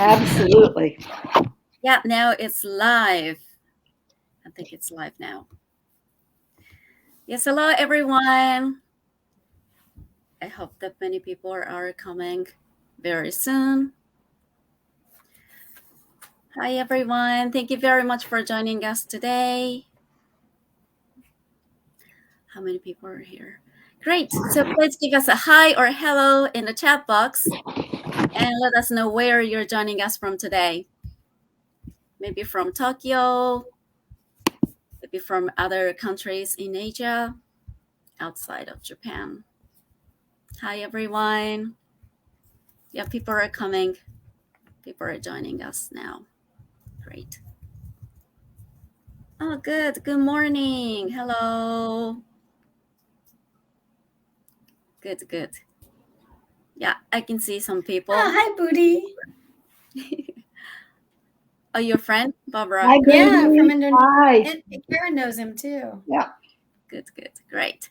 Absolutely. Yeah, now it's live. I think it's live now. Yes, hello everyone. I hope that many people are coming very soon. Hi everyone. Thank you very much for joining us today. How many people are here? Great. So please give us a hi or hello in the chat box and let us know where you're joining us from today. Maybe from Tokyo, maybe from other countries in Asia, outside of Japan. Hi everyone. Yeah, people are coming. People are joining us now. Great. Oh, good. Good morning. Hello. Good, good. Yeah, I can see some people. Oh, hi, Booty. Oh, your friend, Barbara? Hi, Yeah, Booty. from Indonesia. Hi. And Karen knows him too. Yeah. Good, good. Great.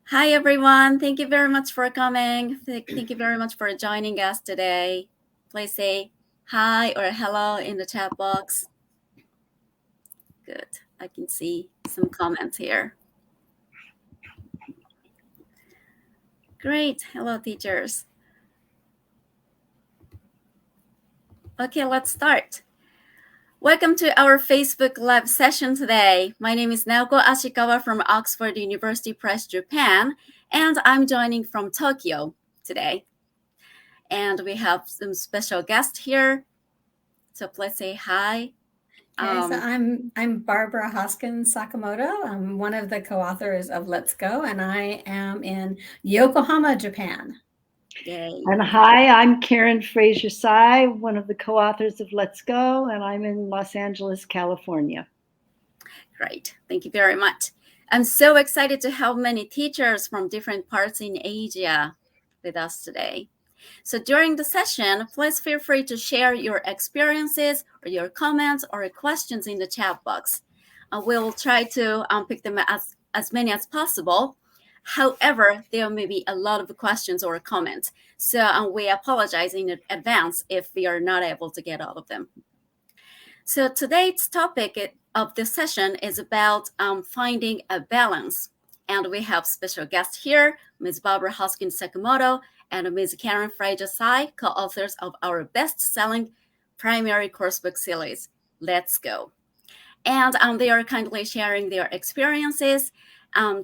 Hi, everyone. Thank you very much for coming. Thank you very much for joining us today. Please say hi or hello in the chat box. Good. I can see some comments here. Great. Hello, teachers. Okay, let's start. Welcome to our Facebook Live session today. My name is Naoko Ashikawa from Oxford University Press, Japan, and I'm joining from Tokyo today. And we have some special guests here. So please say hi. Okay, so I'm Barbara Hoskins Sakamoto. I'm one of the co-authors of Let's Go, and I am in Yokohama, Japan. Yay. And hi, I'm Karen Frazier-Sy, one of the co-authors of Let's Go, and I'm in Los Angeles, California. Great. Thank you very much. I'm so excited to have many teachers from different parts in Asia with us today. So during the session, please feel free to share your experiences or your comments or questions in the chat box. We'll try to pick them as many as possible. However, there may be a lot of questions or comments. So we apologize in advance if we are not able to get all of them. So today's topic of this session is about finding a balance. And we have special guests here, Ms. Barbara Hoskins Sakamoto and Ms. Karen Frazier-Sy, co-authors of our best-selling primary coursebook series, Let's Go. And they are kindly sharing their experiences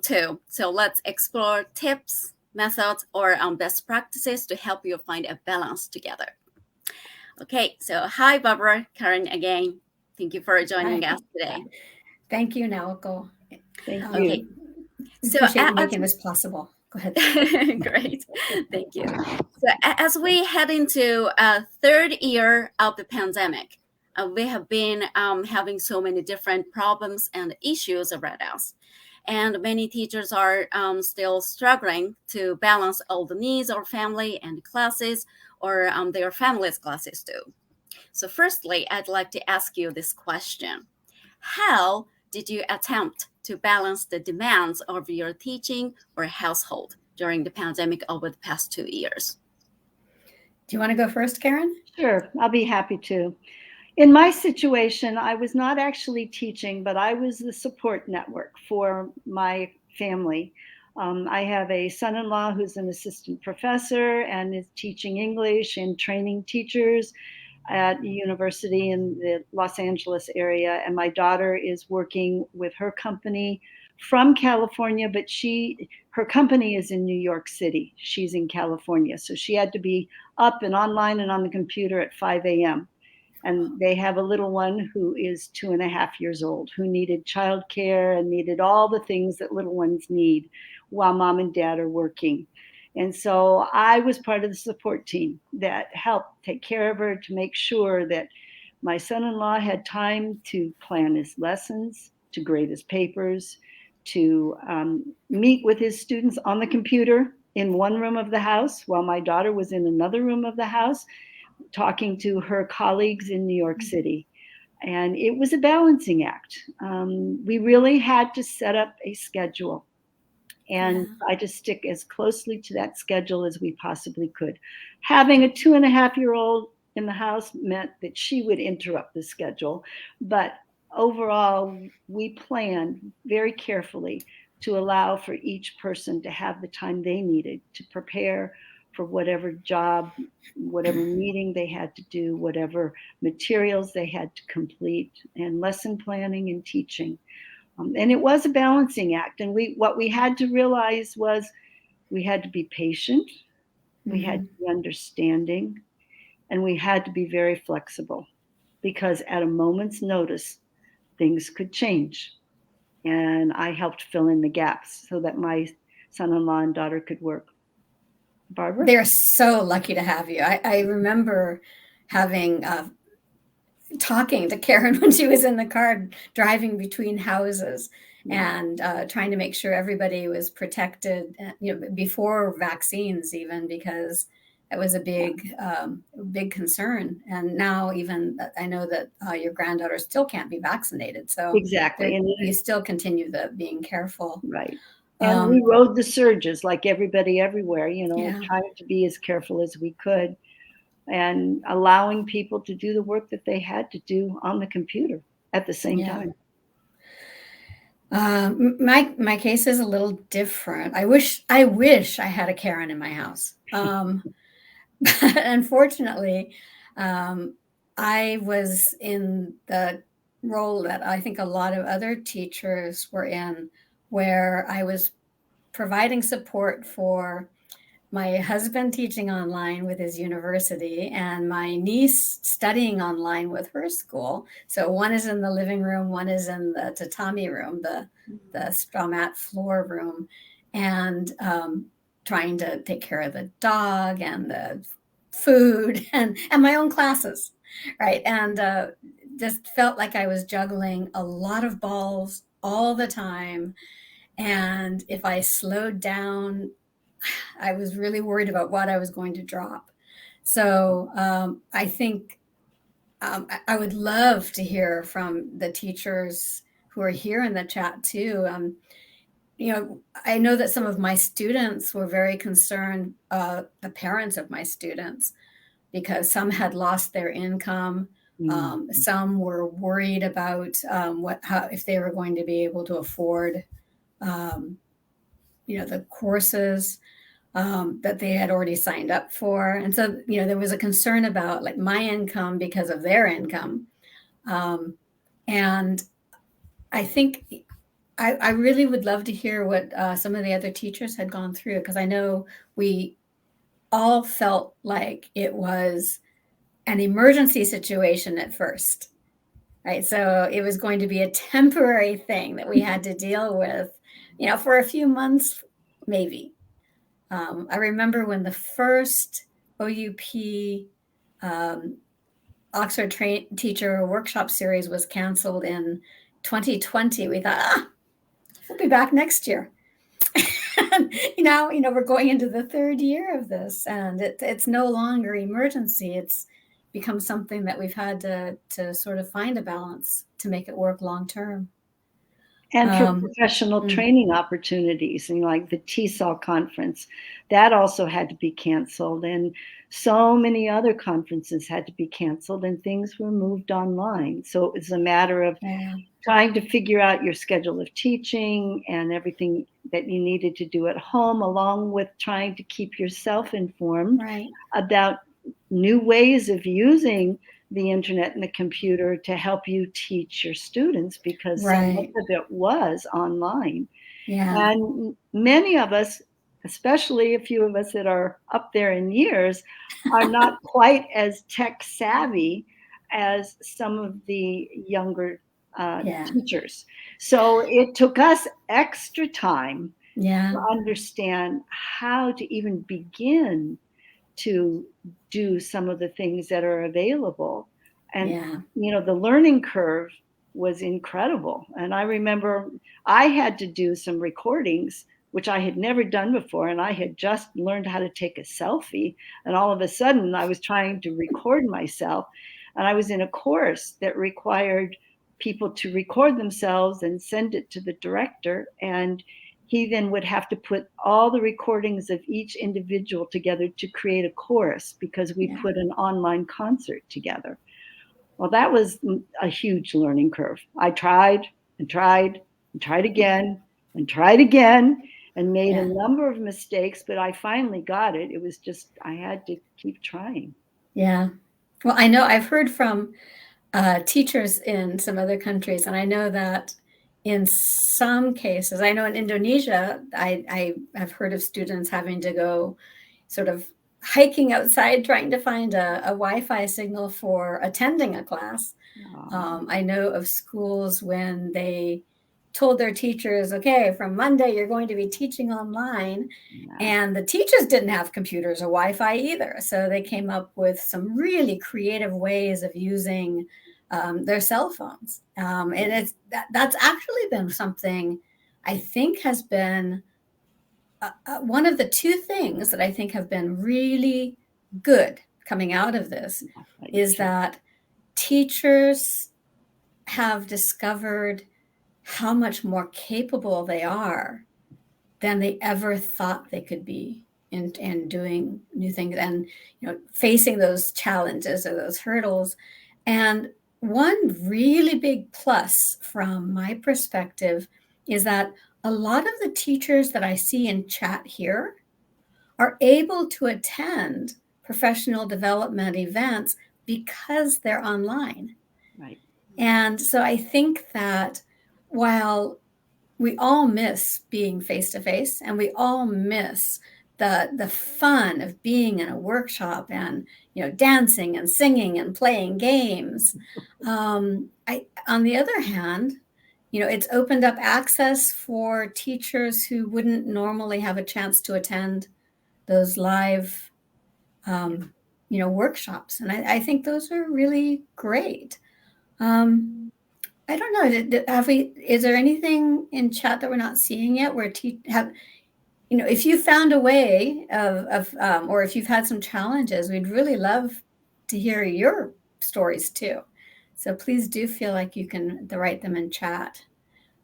too. So let's explore tips, methods, or best practices to help you find a balance together. Okay, so hi, Barbara, Karen again. Thank you for joining us today. Thank you, Naoko. Thank you. Okay. So appreciate you making this possible. Go ahead. Great. Thank you. So as we head into a third year of the pandemic, we have been having so many different problems and issues around us. And many teachers are still struggling to balance all the needs of family and classes or their family's classes too. So firstly, I'd like to ask you this question. How did you attempt to balance the demands of your teaching or household during the pandemic over the past 2 years? Do you want to go first, Karen? Sure, I'll be happy to. In my situation, I was not actually teaching, but I was the support network for my family. I have a son-in-law who's an assistant professor and is teaching English and training teachers at a university in the Los Angeles area. And my daughter is working with her company from California, but her company is in New York City. She's in California. So she had to be up and online and on the computer at 5 a.m. And they have a little one who is 2.5 years old, who needed childcare and needed all the things that little ones need while mom and dad are working. And so I was part of the support team that helped take care of her to make sure that my son-in-law had time to plan his lessons, to grade his papers, to meet with his students on the computer in one room of the house while my daughter was in another room of the house talking to her colleagues in New York City. And it was a balancing act. We really had to set up a schedule and try to stick as closely to that schedule as we possibly could. Having a 2.5-year-old in the house meant that she would interrupt the schedule. But overall, we planned very carefully to allow for each person to have the time they needed to prepare for whatever job, whatever meeting they had to do, whatever materials they had to complete, and lesson planning and teaching. And it was a balancing act. And what we had to realize was we had to be patient, we had to be understanding, and we had to be very flexible, because at a moment's notice, things could change. And I helped fill in the gaps so that my son-in-law and daughter could work. Barbara? They're so lucky to have you. I remember having talking to Karen when she was in the car driving between houses and trying to make sure everybody was protected, before vaccines, even, because it was a big concern. And now even I know that your granddaughter still can't be vaccinated. So exactly, and you still continue being careful. Right. And we rode the surges like everybody everywhere, trying to be as careful as we could and allowing people to do the work that they had to do on the computer at the same time. My case is a little different. I wish I had a Karen in my house. But unfortunately, I was in the role that I think a lot of other teachers were in, where I was providing support for my husband teaching online with his university and my niece studying online with her school. So one is in the living room, one is in the tatami room, the straw mat floor room, and trying to take care of the dog and the food and my own classes, right? And just felt like I was juggling a lot of balls all the time. And if I slowed down, I was really worried about what I was going to drop. So I think I would love to hear from the teachers who are here in the chat too. I know that some of my students were very concerned, the parents of my students, because some had lost their income. Some were worried about if they were going to be able to afford the courses that they had already signed up for. And so, there was a concern about like my income because of their income. And I think I really would love to hear what some of the other teachers had gone through, because I know we all felt like it was an emergency situation at first, right? So it was going to be a temporary thing that we had to deal with, for a few months, maybe. I remember when the first OUP Oxford Teacher Workshop Series was canceled in 2020, we thought, we'll be back next year. And now, we're going into the third year of this, and it's no longer emergency. It's become something that we've had to sort of find a balance to make it work long term. And for professional training opportunities, and like the TESOL conference, that also had to be canceled. And so many other conferences had to be canceled, and things were moved online. So it was a matter of trying to figure out your schedule of teaching and everything that you needed to do at home, along with trying to keep yourself informed about new ways of using the internet and the computer to help you teach your students, because so much of it was online. And many of us, especially a few of us that are up there in years, are not quite as tech savvy as some of the younger teachers. So it took us extra time to understand how to even begin to do some of the things that are available. And, the learning curve was incredible. And I remember I had to do some recordings, which I had never done before. And I had just learned how to take a selfie. And all of a sudden I was trying to record myself. And I was in a course that required people to record themselves and send it to the director. And he then would have to put all the recordings of each individual together to create a chorus, because we put an online concert together. Well, that was a huge learning curve. I tried and tried and tried again and tried again and made a number of mistakes, but I finally got it. It was just, I had to keep trying. Yeah. Well, I know I've heard from teachers in some other countries, and I know that in some cases, I know in Indonesia, I have heard of students having to go sort of hiking outside trying to find a Wi-Fi signal for attending a class. I know of schools when they told their teachers, okay, from Monday, you're going to be teaching online. And the teachers didn't have computers or Wi-Fi either. So they came up with some really creative ways of using their cell phones. And that's actually been something I think has been one of the two things that I think have been really good coming out of this is that teachers have discovered how much more capable they are than they ever thought they could be in doing new things and, facing those challenges or those hurdles. And one really big plus from my perspective is that a lot of the teachers that I see in chat here are able to attend professional development events because they're online. Right. And so I think that while we all miss being face-to-face and we all miss the fun of being in a workshop and dancing and singing and playing games, on the other hand, it's opened up access for teachers who wouldn't normally have a chance to attend those live workshops, and I think those are really great. I don't know. Is there anything in chat that we're not seeing yet? Where if you found a way of or if you've had some challenges, we'd really love to hear your stories too. So please do feel like you can write them in chat.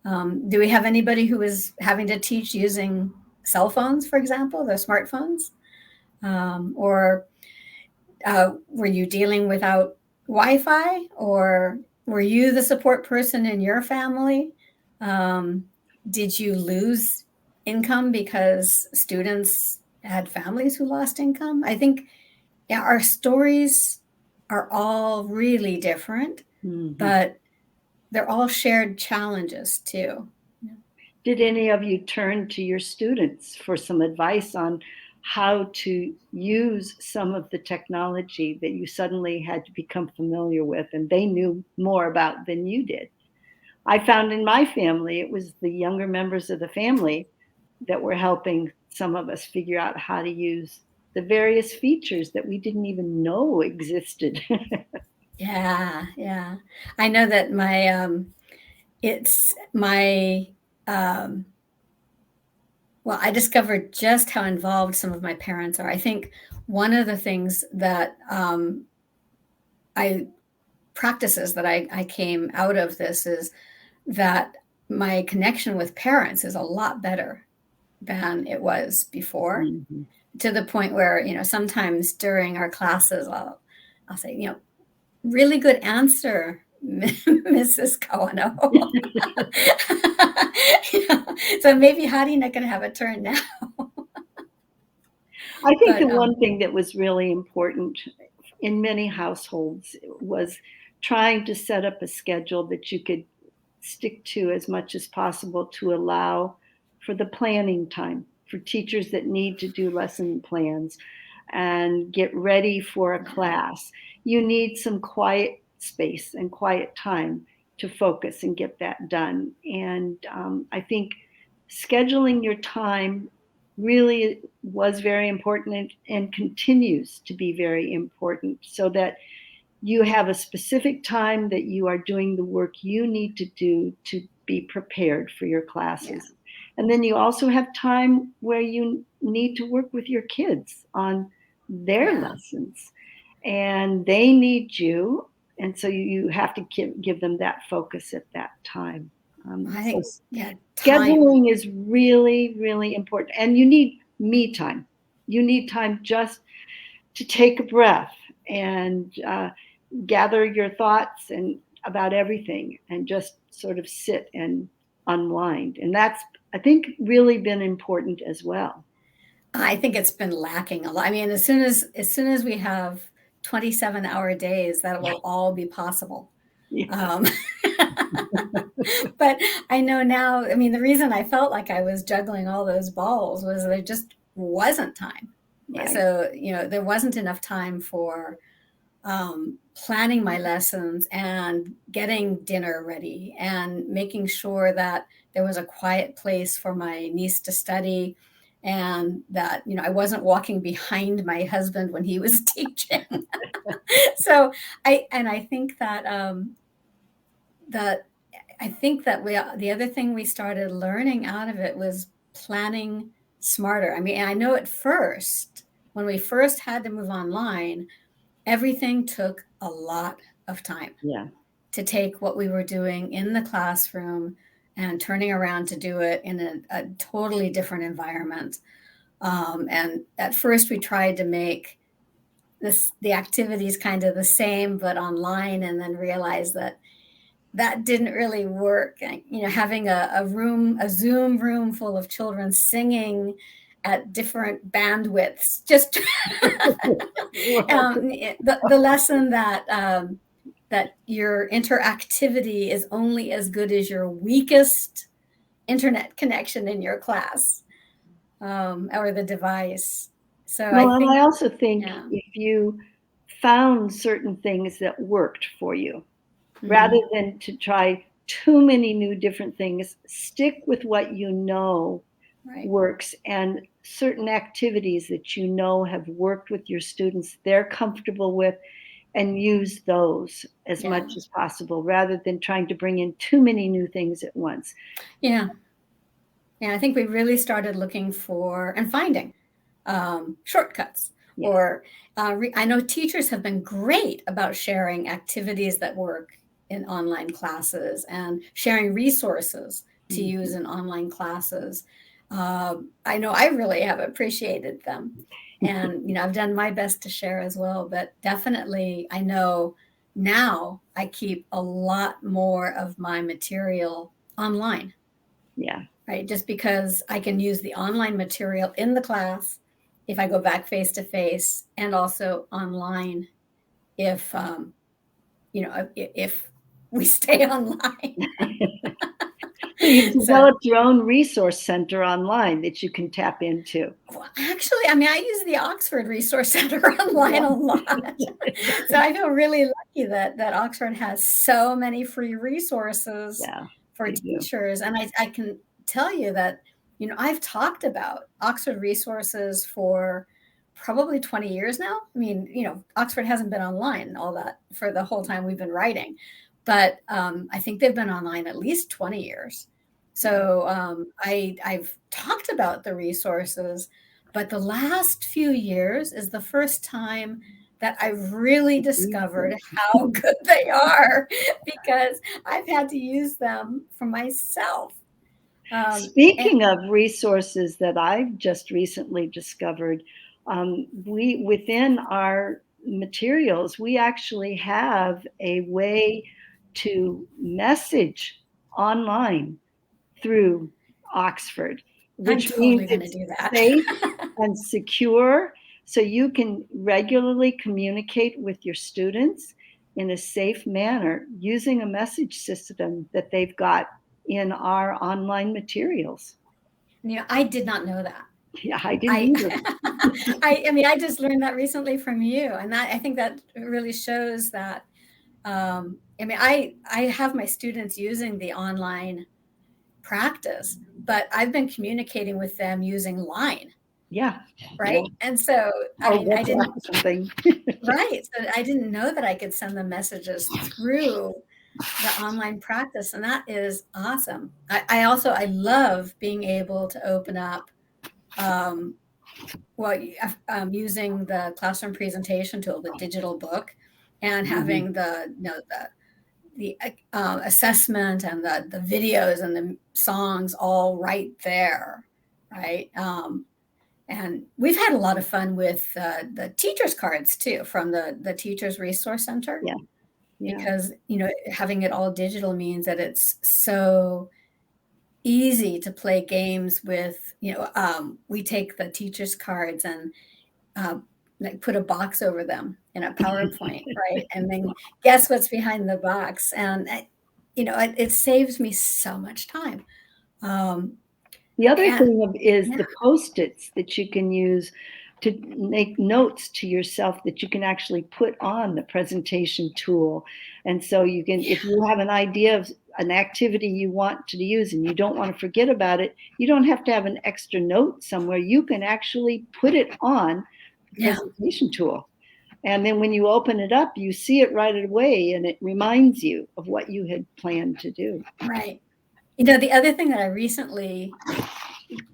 Do we have anybody who is having to teach using cell phones, for example, their smartphones? Or were you dealing without Wi-Fi, or were you the support person in your family? Did you lose income because students had families who lost income? I think our stories are all really different, but they're all shared challenges too. Did any of you turn to your students for some advice on how to use some of the technology that you suddenly had to become familiar with and they knew more about than you did? I found in my family, it was the younger members of the family that were helping some of us figure out how to use the various features that we didn't even know existed. Yeah. I know that I discovered just how involved some of my parents are. I think one of the things that practices that I came out of this is that my connection with parents is a lot better than it was before, to the point where, sometimes during our classes, I'll say, really good answer, Mrs. Kawano. So maybe Harina can have a turn now. I think the one thing that was really important in many households was trying to set up a schedule that you could stick to as much as possible to allow for the planning time for teachers that need to do lesson plans and get ready for a class. You need some quiet space and quiet time to focus and get that done. And I think scheduling your time really was very important and continues to be very important, so that you have a specific time that you are doing the work you need to do to be prepared for your classes. And then you also have time where you need to work with your kids on their lessons, and they need you. And so you have to give them that focus at that time. I think, time. Scheduling is really, really important. And you need me time. You need time just to take a breath and gather your thoughts and about everything and just sort of sit and unwind. And that's, I think, really been important as well. I think it's been lacking a lot. I mean, as soon as we have 27-hour days, that will all be possible. Yeah. But I know now, I mean, the reason I felt like I was juggling all those balls was there just wasn't time. Right. So, there wasn't enough time for planning my lessons and getting dinner ready and making sure that there was a quiet place for my niece to study, and that, I wasn't walking behind my husband when he was teaching. So I think that the other thing we started learning out of it was planning smarter. I mean, I know at first, when we first had to move online, everything took a lot of time to take what we were doing in the classroom and turning around to do it in a totally different environment. And at first we tried to make the activities kind of the same, but online, and then realized that didn't really work. Having a Zoom room full of children singing at different bandwidths, just the lesson that your interactivity is only as good as your weakest internet connection in your class, or the device. So I also think if you found certain things that worked for you, rather than to try too many new different things, stick with what you know works, and certain activities that have worked with your students, they're comfortable with, and use those as much as possible, rather than trying to bring in too many new things at once. Yeah, I think we really started looking for and finding shortcuts. Or I know teachers have been great about sharing activities that work in online classes and sharing resources to use in online classes. I know I really have appreciated them, and I've done my best to share as well. But definitely, I know now I keep a lot more of my material online. Yeah. Right. Just because I can use the online material in the class if I go back face to face, and also online if if we stay online. So you've developed your own resource center online that you can tap into. Well, actually, I mean, I use the Oxford Resource Center online a lot. So I feel really lucky that Oxford has so many free resources for teachers. And I can tell you that, I've talked about Oxford resources for probably 20 years now. I mean, Oxford hasn't been online all that for the whole time we've been writing, but I think they've been online at least 20 years. So I've talked about the resources, but the last few years is the first time that I've really discovered how good they are, because I've had to use them for myself. Speaking of resources that I've just recently discovered, within our materials, we actually have a way to message online through Oxford, which totally means it's safe and secure, so you can regularly communicate with your students in a safe manner using a message system that they've got in our online materials. I did not know that. Yeah, I didn't either. I mean, I just learned that recently from you, and I think that really shows that. I mean, I have my students using the online practice, but I've been communicating with them using Line. Yeah. Right. Yeah. And so, I didn't. Something. Right. So I didn't know that I could send them messages through the online practice. And that is awesome. I love being able to open up, using the classroom presentation tool, the digital book, and having the assessment and the videos and the songs all right there, right? And we've had a lot of fun with the teachers' cards too from the Teachers Resource Center. Yeah. Yeah. Because, having it all digital means that it's so easy to play games with, we take the teachers' cards and like put a box over them in a PowerPoint, right? And then guess what's behind the box. And, it saves me so much time. The other thing is the Post-its that you can use to make notes to yourself that you can actually put on the presentation tool. And so you can, if you have an idea of an activity you want to use and you don't want to forget about it, you don't have to have an extra note somewhere. You can actually put it on the presentation tool. And then when you open it up, you see it right away and it reminds you of what you had planned to do. Right. The other thing that I recently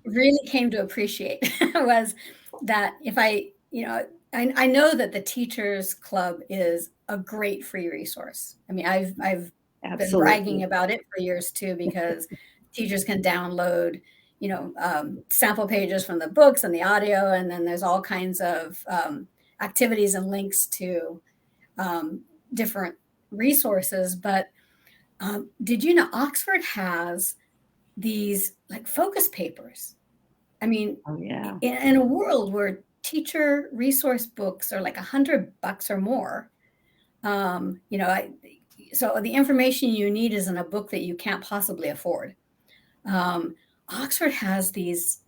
really came to appreciate was that if I know that the Teachers Club is a great free resource. I mean, I've been bragging about it for years too, because teachers can download, sample pages from the books and the audio, and then there's all kinds of activities and links to different resources. But did you know Oxford has these like focus papers? I mean, in a world where teacher resource books are like $100 or more, so the information you need is in a book that you can't possibly afford. Oxford has these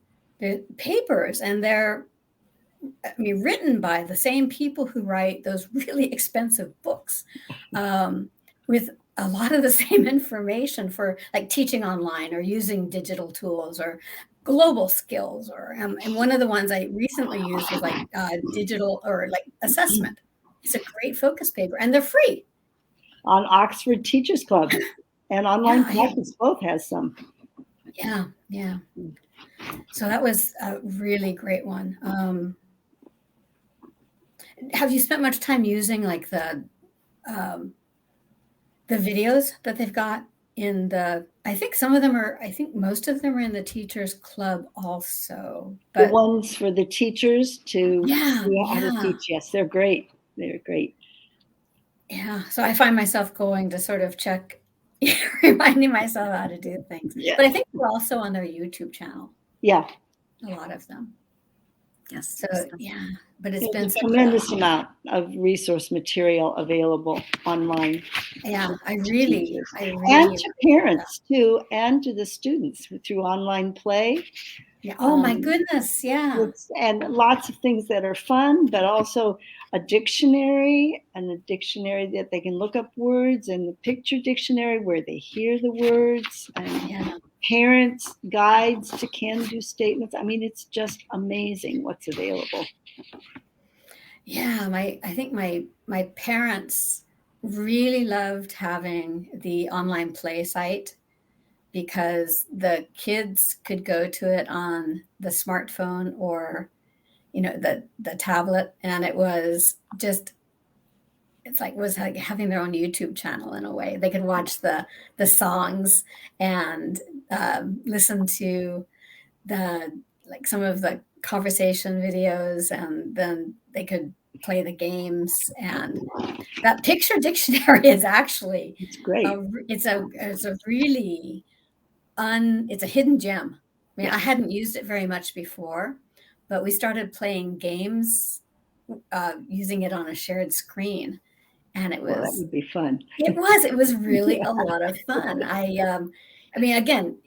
papers, and they're, written by the same people who write those really expensive books, with a lot of the same information for like teaching online or using digital tools or global skills, or and one of the ones I recently used was like digital or like assessment. It's a great focus paper, and they're free. On Oxford Teachers Club and Online Practice both has some. Yeah. So that was a really great one. Have you spent much time using like the videos that they've got in I think most of them are in the Teachers Club also. But the ones for the teachers to see how to teach, yes, they're great. They're great. Yeah, so I find myself going to sort of check, reminding myself how to do things. Yeah. But I think we're also on their YouTube channel. Yeah. A lot of them. Yes. So, but it's been a tremendous amount of resource material available online. Yeah, I really and to parents too, and to the students through online play. Yeah. Oh my goodness. Yeah. And lots of things that are fun, but also a dictionary that they can look up words, and the picture dictionary where they hear the words, and parents' guides to can-do statements. I mean, it's just amazing what's available. Yeah, I think my parents really loved having the online play site, because the kids could go to it on the smartphone or, the tablet, and it was like having their own YouTube channel in a way. They could watch the songs and listen to some of the conversation videos, and then they could play the games. And that picture dictionary is actually, it's great. It's a hidden gem. I mean, I hadn't used it very much before, but we started playing games using it on a shared screen, and it was, that would be fun. It was really a lot of fun. Again,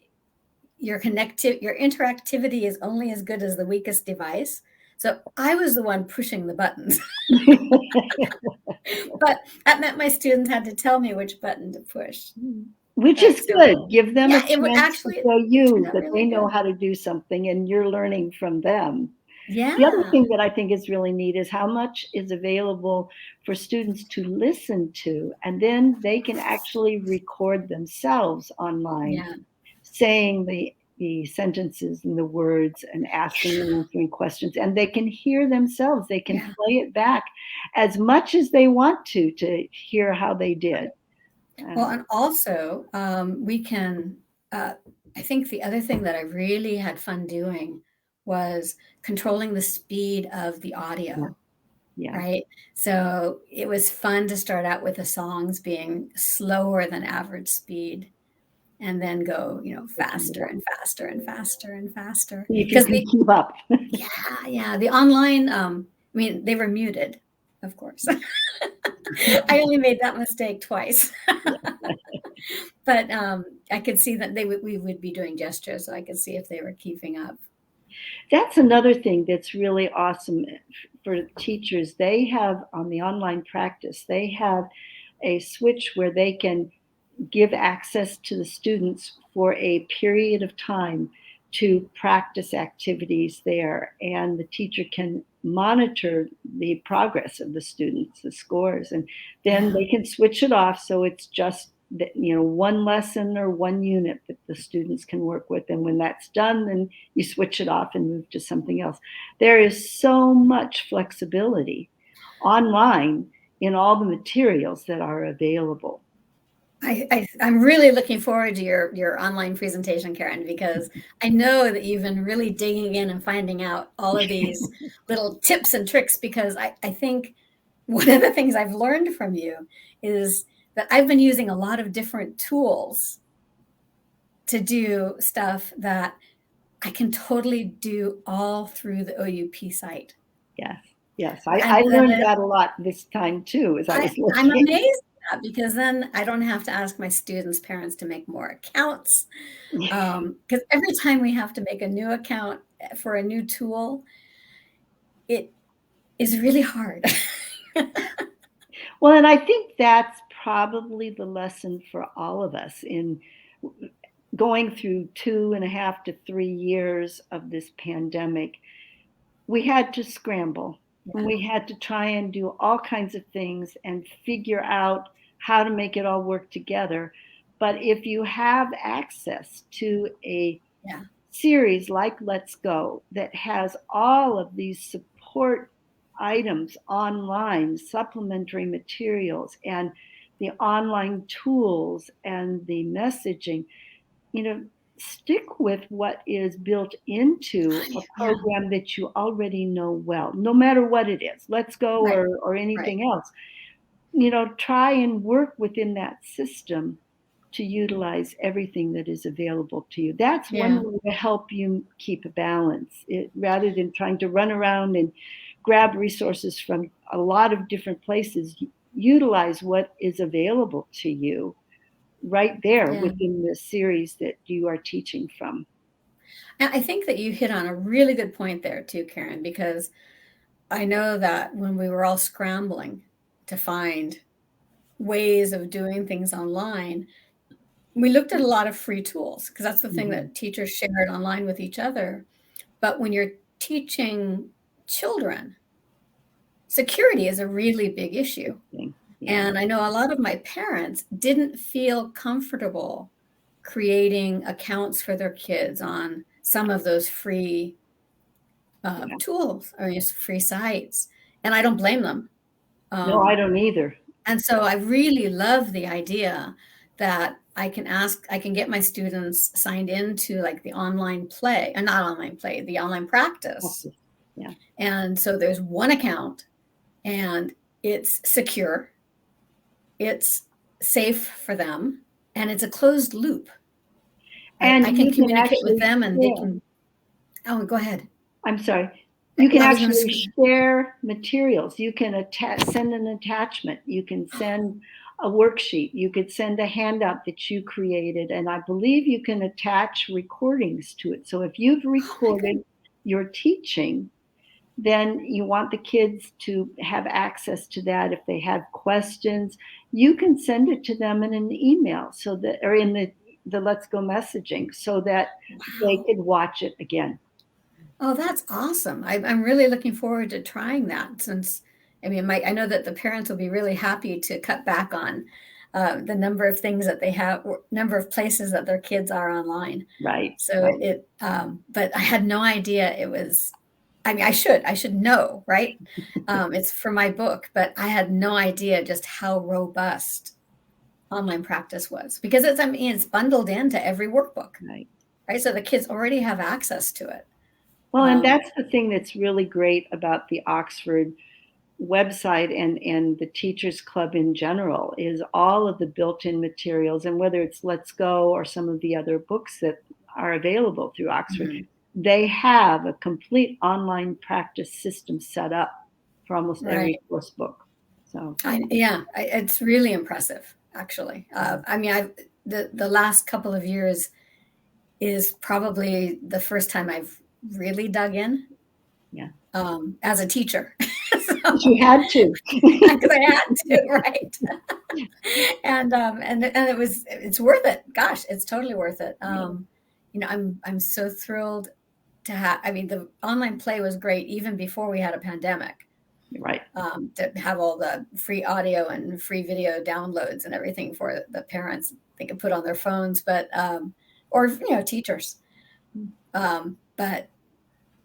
your interactivity is only as good as the weakest device. So I was the one pushing the buttons, but that meant my students had to tell me which button to push. Which is good. Give them a chance to show you that they know how to do something, and you're learning from them. Yeah. The other thing that I think is really neat is how much is available for students to listen to, and then they can actually record themselves online, saying the sentences and the words and asking and answering questions, and they can hear themselves. They can play it back as much as they want to hear how they did. Well, and also we can, I think the other thing that I really had fun doing was controlling the speed of the audio. Yeah. Right. So it was fun to start out with the songs being slower than average speed and then go, faster and faster and faster and faster. See if you can keep up. Yeah. The online, they were muted, of course. I only made that mistake twice. But I could see that we would be doing gestures, so I could see if they were keeping up. That's another thing that's really awesome for teachers. They have on the online practice, they have a switch where they can give access to the students for a period of time to practice activities there. And the teacher can monitor the progress of the students, the scores, and then they can switch it off. So it's just one lesson or one unit that the students can work with. And when that's done, then you switch it off and move to something else. There is so much flexibility online in all the materials that are available. I'm really looking forward to your online presentation, Karen, because I know that you've been really digging in and finding out all of these little tips and tricks, because I think one of the things I've learned from you is that I've been using a lot of different tools to do stuff that I can totally do all through the OUP site. Yes. I learned that a lot this time too, as I was looking. I'm amazed at that, because then I don't have to ask my students' parents to make more accounts. Because every time we have to make a new account for a new tool, it is really hard. Well, and I think that's probably the lesson for all of us in going through 2.5 to 3 years of this pandemic. We had to scramble. We had to try and do all kinds of things and figure out how to make it all work together. But if you have access to a series like Let's Go that has all of these support items online, supplementary materials, and the online tools and the messaging, stick with what is built into a program that you already know well, no matter what it is. Let's Go or anything else. Try and work within that system to utilize everything that is available to you. That's one way to help you keep a balance, rather than trying to run around and grab resources from a lot of different places. Utilize what is available to you right there within the series that you are teaching from. And I think that you hit on a really good point there too, Karen, because I know that when we were all scrambling to find ways of doing things online, we looked at a lot of free tools, because that's the thing that teachers shared online with each other. But when you're teaching children, security is a really big issue. And I know a lot of my parents didn't feel comfortable creating accounts for their kids on some of those free tools or just free sites. And I don't blame them. No, I don't either. And so I really love the idea that I can get my students signed into like the online play, and not online play, the online practice. Yeah. And so there's one account and it's secure, it's safe for them, and it's a closed loop. And I can communicate with them and they can, go ahead. I'm sorry. You can actually share materials. You can send an attachment. You can send a worksheet. You could send a handout that you created. And I believe you can attach recordings to it. So if you've recorded your teaching, then you want the kids to have access to that. If they have questions, you can send it to them in an email, so that, or in the Let's Go messaging, so that they could watch it again. Oh, that's awesome. I'm really looking forward to trying that, since, I know that the parents will be really happy to cut back on the number of things that they have, number of places that their kids are online. Right. So but I had no idea it was, I should know, right? It's for my book, but I had no idea just how robust online practice was, because it's bundled into every workbook, right? So the kids already have access to it. Well, and that's the thing that's really great about the Oxford website and the Teachers Club in general, is all of the built-in materials, and whether it's Let's Go or some of the other books that are available through Oxford, they have a complete online practice system set up for almost every course book. So it's really impressive, actually. I mean, the last couple of years is probably the first time I've really dug in. Yeah. As a teacher. You had to. Because I had to, right? And it's worth it. Gosh, it's totally worth it. You know, I'm so thrilled to have. I mean, the online play was great even before we had a pandemic. Right. To have all the free audio and free video downloads and everything for the parents they could put on their phones, but or teachers. But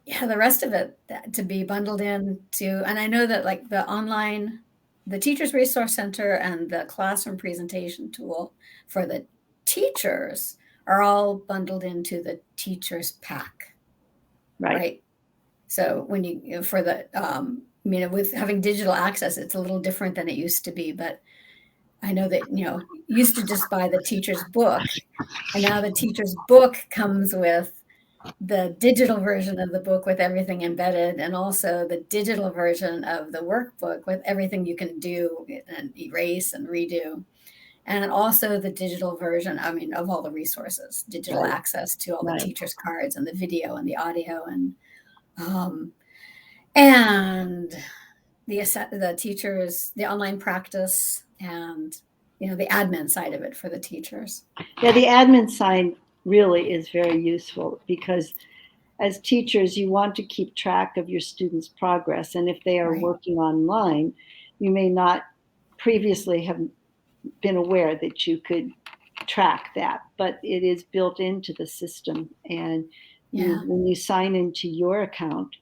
yeah, the rest of it to be bundled into, and I know that like the Teachers Resource Center and the classroom presentation tool for the teachers are all bundled into the teachers pack, right? So when for the, with having digital access, it's a little different than it used to be, but I know that, used to just buy the teacher's book, and now the teacher's book comes with the digital version of the book with everything embedded, and also the digital version of the workbook with everything you can do and erase and redo. And also the digital version, of all the resources, digital access to all the teachers' cards and the video and the audio and the teachers, the online practice, and the admin side of it for the teachers. Yeah, the admin side really is very useful, because as teachers, you want to keep track of your students' progress. And if they are working online, you may not previously have been aware that you could track that, but it is built into the system. And when you sign into your account,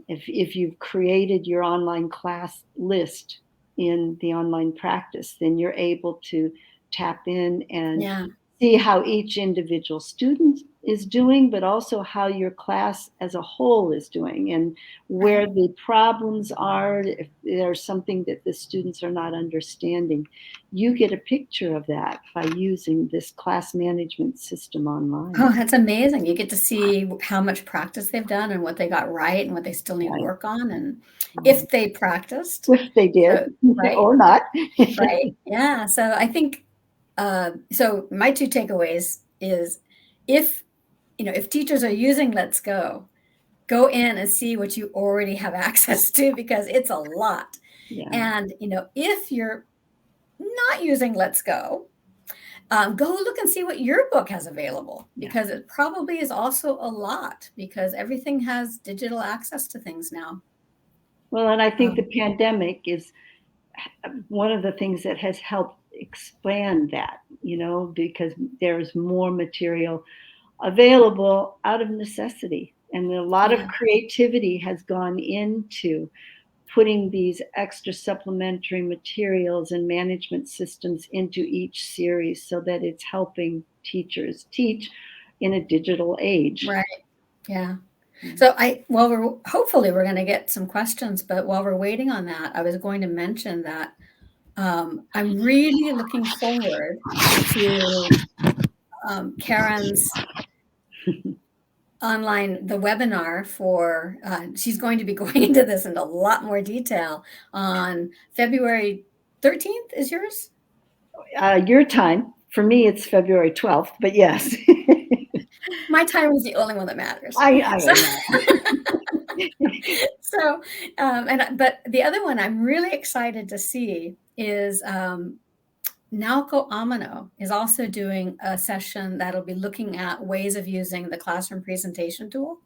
if you've created your online class list in the online practice, then you're able to tap in and see how each individual student is doing, but also how your class as a whole is doing, and where the problems are. If there's something that the students are not understanding, you get a picture of that by using this class management system online. Oh, that's amazing. You get to see how much practice they've done and what they got right and what they still need to work on, and if they practiced. If they did, or not. Right. Yeah. So I think, so my two takeaways is if teachers are using Let's Go in and see what you already have access to, because it's a lot. Yeah. And, if you're not using Let's Go, go look and see what your book has available, because it probably is also a lot, because everything has digital access to things now. Well, and I think the pandemic is one of the things that has helped expand that, because there's more material available out of necessity. And a lot of creativity has gone into putting these extra supplementary materials and management systems into each series, so that it's helping teachers teach in a digital age. Right. Yeah. So hopefully we're going to get some questions, but while we're waiting on that, I was going to mention that I'm really looking forward to Karen's the webinar for, she's going to be going into this in a lot more detail on February 13th. Is yours? Your time. For me, it's February 12th, but yes. My time is the only one that matters. So, but the other one I'm really excited to see is Naoko Amano is also doing a session that'll be looking at ways of using the classroom presentation tool.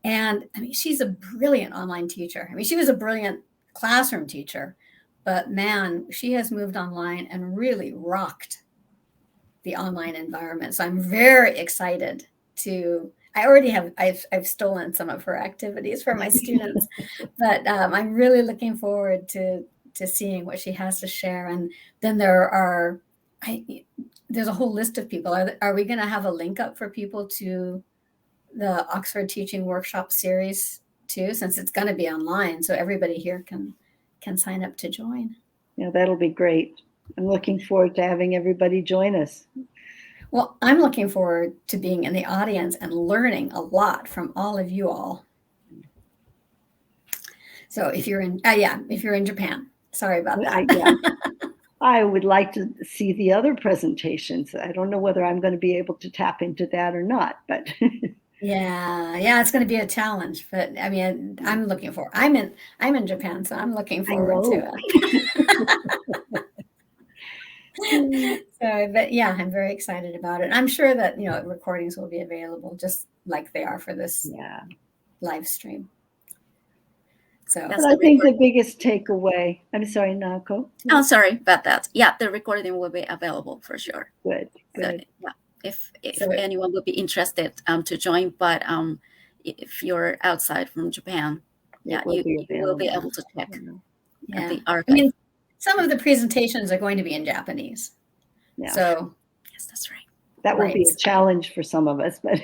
And she's a brilliant online teacher. She was a brilliant classroom teacher, but man, she has moved online and really rocked the online environment. So I'm very excited I've stolen some of her activities for my students, but I'm really looking forward to seeing what she has to share. And then there are there's a whole list of people. Are we going to have a link up for people to the Oxford Teaching Workshop series too, since it's going to be online, so everybody here can sign up to join? Yeah, that'll be great. I'm looking forward to having everybody join us. Well, I'm looking forward to being in the audience and learning a lot from all of you all. So if you're in, if you're in Japan, sorry about that. I would like to see the other presentations. I don't know whether I'm going to be able to tap into that or not, but yeah, it's going to be a challenge. But I mean, I'm looking forward. I'm in Japan, so I'm looking forward to it. So, but yeah, I'm very excited about it. I'm sure that recordings will be available just like they are for this live stream. So, but I think the biggest takeaway, I'm sorry, Nako. Oh, sorry about that. Yeah, the recording will be available for sure. Good. So, yeah, if anyone would be interested to join, but if you're outside from Japan, you will be able to check the archive. I mean, some of the presentations are going to be in Japanese. Yeah. So yes, that's right. That will be a challenge for some of us, but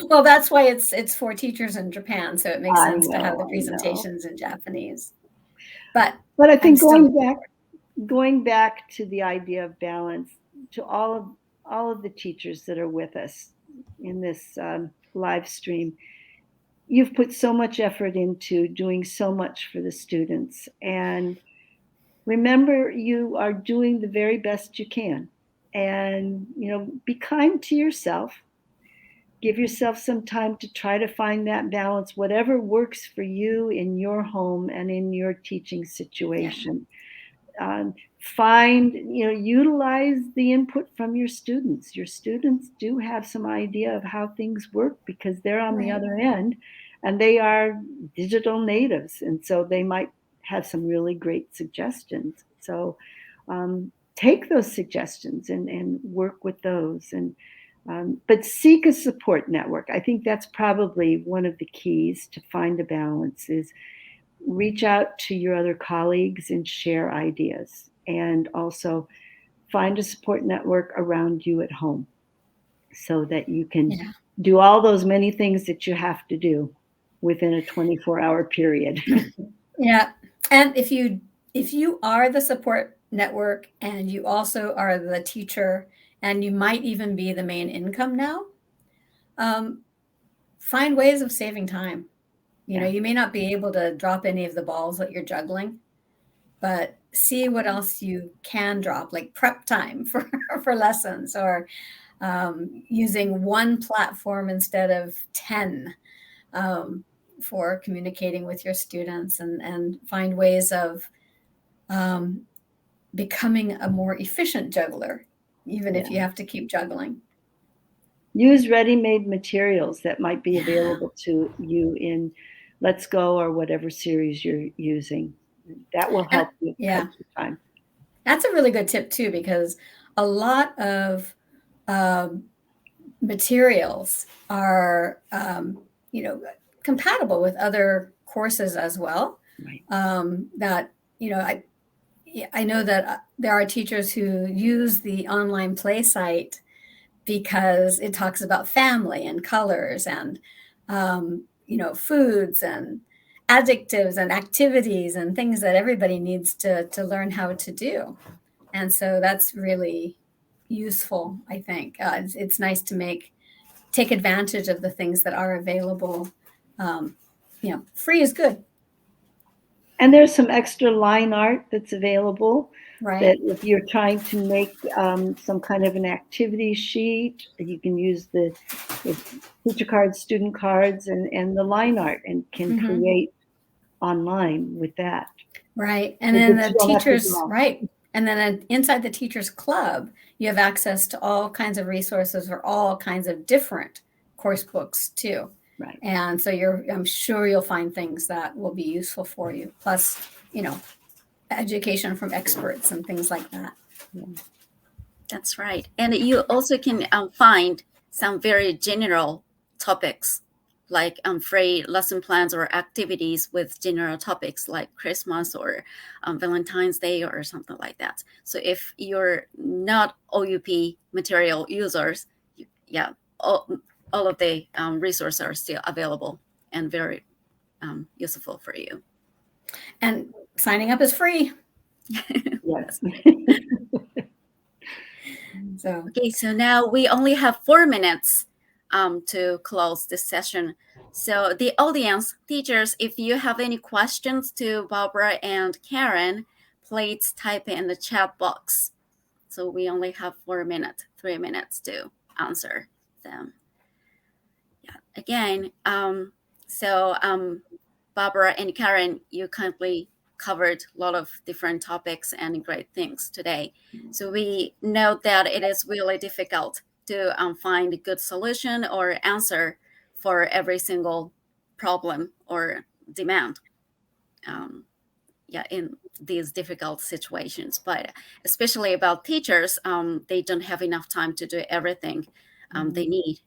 well, that's why it's for teachers in Japan, so it makes sense to have the presentations in Japanese. But I think going back to the idea of balance, to all of the teachers that are with us in this live stream, you've put so much effort into doing so much for the students, and remember, you are doing the very best you can. And, be kind to yourself. Give yourself some time to try to find that balance, whatever works for you in your home and in your teaching situation. Utilize the input from your students. Your students do have some idea of how things work because they're on the other end and they are digital natives. And so they might have some really great suggestions. So take those suggestions and work with those. But seek a support network. I think that's probably one of the keys to find a balance is reach out to your other colleagues and share ideas. And also find a support network around you at home so that you can do all those many things that you have to do within a 24-hour period. Yeah. And if you are the support network and you also are the teacher and you might even be the main income now, find ways of saving time. You may not be able to drop any of the balls that you're juggling, but see what else you can drop, like prep time for lessons, or using one platform instead of 10 for communicating with your students, and find ways of becoming a more efficient juggler, even if you have to keep juggling. Use ready-made materials that might be available to you in Let's Go or whatever series you're using. That will help you cut your time. That's a really good tip too, because a lot of materials are, compatible with other courses as well. Right. I know that there are teachers who use the online play site because it talks about family and colors and, foods and adjectives and activities and things that everybody needs to learn how to do. And so that's really useful, I think. It's nice to take advantage of the things that are available. Free is good. And there's some extra line art that's available. Right. That if you're trying to make some kind of an activity sheet, you can use the teacher cards, student cards, and the line art, and can create online with that. Right. And then the teachers, and then inside the Teachers Club, you have access to all kinds of resources for all kinds of different course books too. Right. And so I'm sure you'll find things that will be useful for you. Plus, education from experts and things like that. Yeah. That's right. And you also can find some very general topics like free lesson plans or activities with general topics like Christmas or Valentine's Day or something like that. So if you're not OUP material users, yeah, all of the resources are still available and very useful for you. And signing up is free. Yes. Okay, so now we only have 4 minutes to close this session. So the audience, teachers, if you have any questions to Barbara and Karen, please type in the chat box. So we only have 3 minutes to answer them. Yeah, again, Barbara and Karen, you kindly covered a lot of different topics and great things today. So we know that it is really difficult to find a good solution or answer for every single problem or demand in these difficult situations. But especially about teachers, they don't have enough time to do everything they need,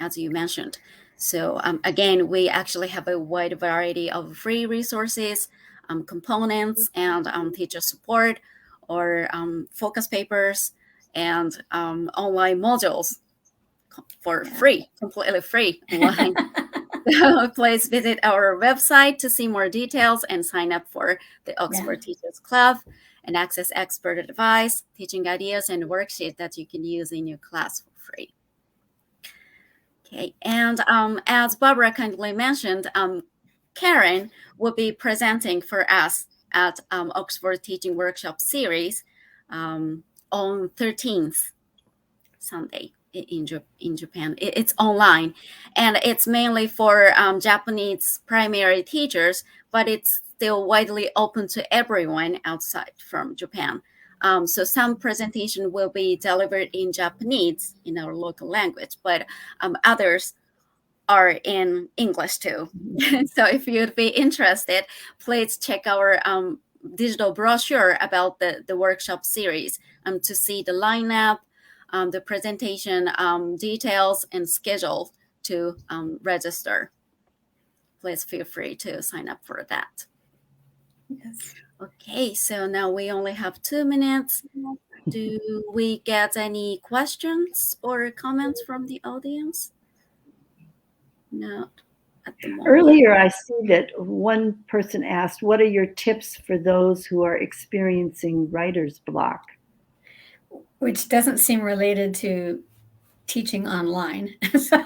as you mentioned. So again, we actually have a wide variety of free resources, components, and teacher support, or focus papers, and online modules for free, completely free online. So please visit our website to see more details and sign up for the Oxford Teachers Club and access expert advice, teaching ideas, and worksheets that you can use in your class for free. Okay, and as Barbara kindly mentioned, Karen will be presenting for us at Oxford Teaching Workshop Series on 13th Sunday in Japan. It's online, and it's mainly for Japanese primary teachers, but it's still widely open to everyone outside from Japan. So some presentation will be delivered in Japanese, in our local language, but others are in English too. So if you'd be interested, please check our digital brochure about the workshop series to see the lineup, the presentation details, and schedule to register. Please feel free to sign up for that. Yes. Okay, so now we only have 2 minutes. Do we get any questions or comments from the audience? Not at the moment. Earlier, I see that one person asked, what are your tips for those who are experiencing writer's block? Which doesn't seem related to teaching online. So.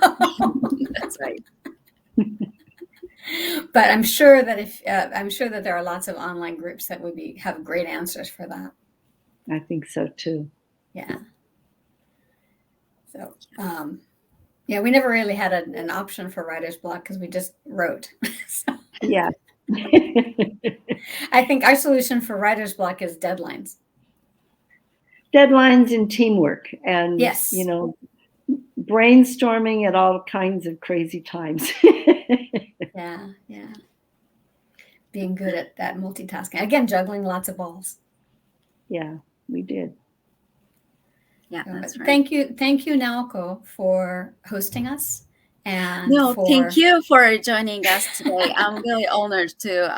That's right. But I'm sure that there are lots of online groups that would have great answers for that. I think so too. Yeah. So we never really had an option for writer's block because we just wrote. So. Yeah. I think our solution for writer's block is deadlines. Deadlines and teamwork, and yes, brainstorming at all kinds of crazy times. Yeah. Being good at that multitasking. Again, juggling lots of balls. Yeah, we did. Yeah, that's right. Thank you, Naoko, for hosting us. And thank you for joining us today. I'm really honored to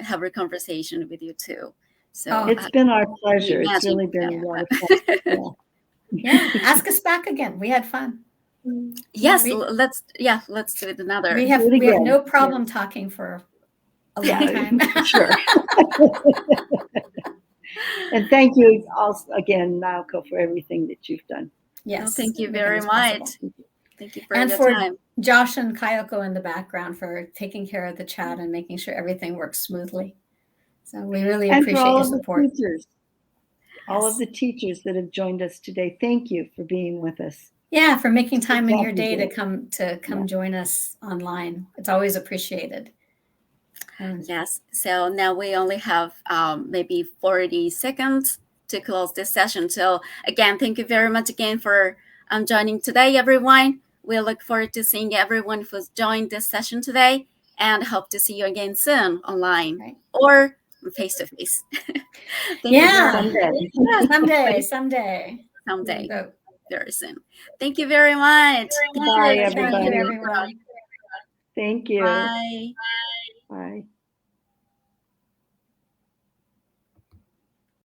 have a conversation with you too. So it's been our pleasure. It's really been a lot of fun. Yeah, ask us back again. We had fun. Yes, let's do it another. We have no problem talking for a long time. Sure. And thank you also again, Naoko, for everything that you've done. Yes, thank you very much. Thank you for your time. Josh and Kayoko in the background for taking care of the chat and making sure everything works smoothly. So we really appreciate your support. All of the teachers that have joined us today, thank you for being with us. Yeah, for making time in your day to come join us online. It's always appreciated. Yes. So now we only have maybe 40 seconds to close this session. So again, thank you very much again for joining today, everyone. We look forward to seeing everyone who's joined this session today, and hope to see you again soon online or face to face. Someday. Very soon. Thank you very much. Bye, everybody. Thank you, everyone. Thank you. Bye. Bye.